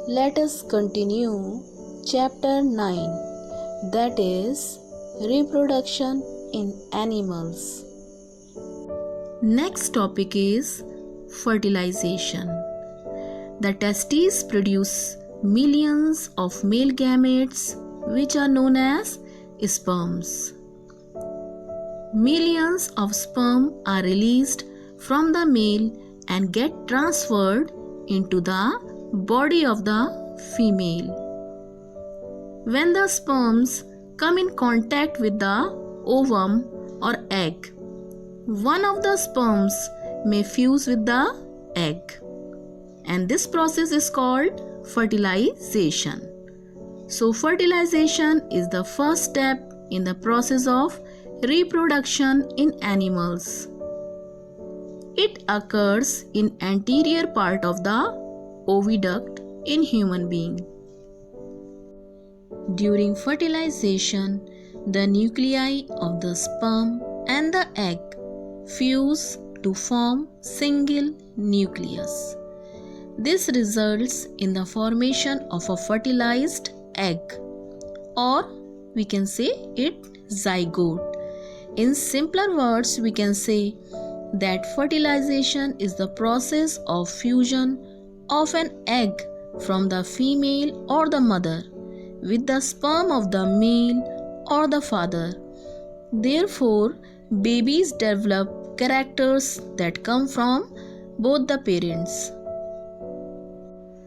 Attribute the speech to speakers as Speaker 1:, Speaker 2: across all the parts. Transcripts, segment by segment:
Speaker 1: Let us continue chapter 9, that is reproduction in animals. Next topic is fertilization. The testes produce millions of male gametes which are known as sperms. Millions of sperm are released from the male and get transferred into the body of the female. When the sperms come in contact with the ovum or egg, one of the sperms may fuse with the egg, and this process is called fertilization. So fertilization is the first step in the process of reproduction in animals. It occurs in anterior part of the oviduct in human being. During fertilization, the nuclei of the sperm and the egg fuse to form single nucleus. This results in the formation of a fertilized egg, or we can say it zygote. In simpler words, we can say that fertilization is the process of fusion of an egg from the female or the mother with the sperm of the male or the father. Therefore, babies develop characters that come from both the parents.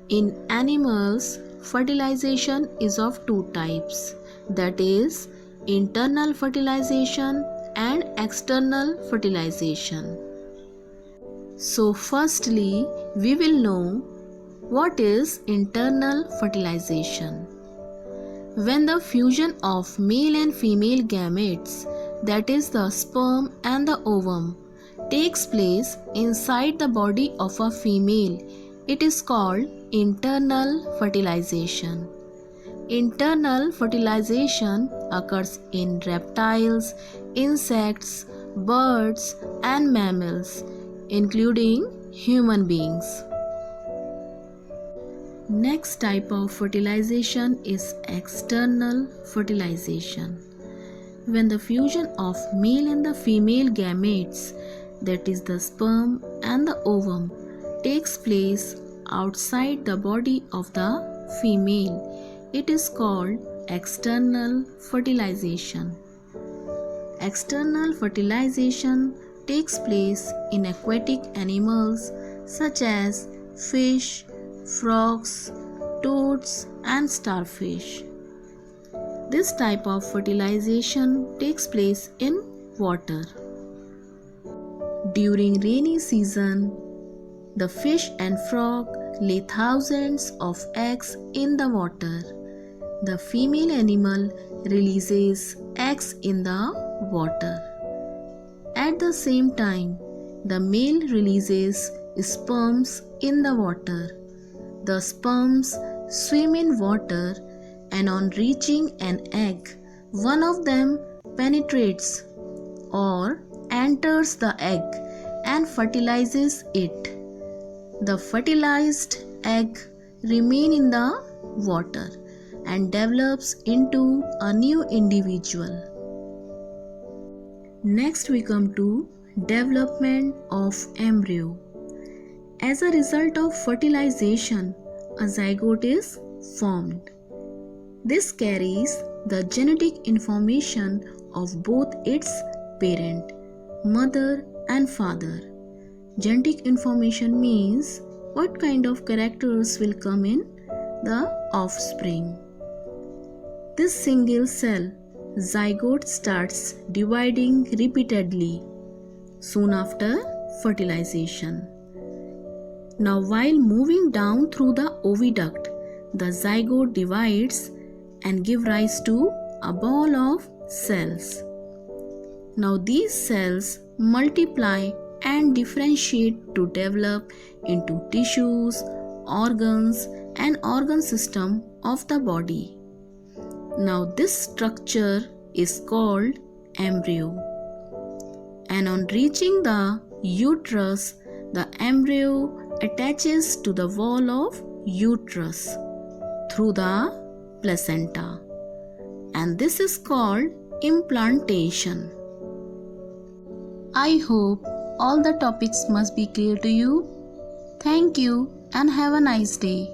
Speaker 1: In animals, fertilization is of two types, that is, internal fertilization and external fertilization. So firstly, we will know what is internal fertilization. When the fusion of male and female gametes, that is the sperm and the ovum, takes place inside the body of a female, it is called internal fertilization. Internal fertilization occurs in reptiles, insects, birds, and mammals, including human beings. Next type of fertilization is external fertilization. When the fusion of male and the female gametes, that is the sperm and the ovum, takes place outside the body of the female, it is called external fertilization. External fertilization takes place in aquatic animals such as fish, frogs, toads, and starfish. This type of fertilization takes place in water. During rainy season, the fish and frog lay thousands of eggs in the water. The female animal releases eggs in the water. At the same time, the male releases sperms in the water. The sperms swim in water, and on reaching an egg, one of them penetrates or enters the egg and fertilizes it. The fertilized egg remains in the water and develops into a new individual. Next we come to development of embryo. As a result of fertilization, a zygote is formed. This carries the genetic information of both its parent, mother and father. Genetic information means what kind of characters will come in the offspring. This single cell, zygote, starts dividing repeatedly soon after fertilization. Now, while moving down through the oviduct, the zygote divides and gives rise to a ball of cells. Now, these cells multiply and differentiate to develop into tissues, organs, and organ system of the body. Now, this structure is called embryo. And on reaching the uterus, the embryo attaches to the wall of uterus. through the placenta, and this is called implantation. I hope all the topics must be clear to you. Thank you and have a nice day.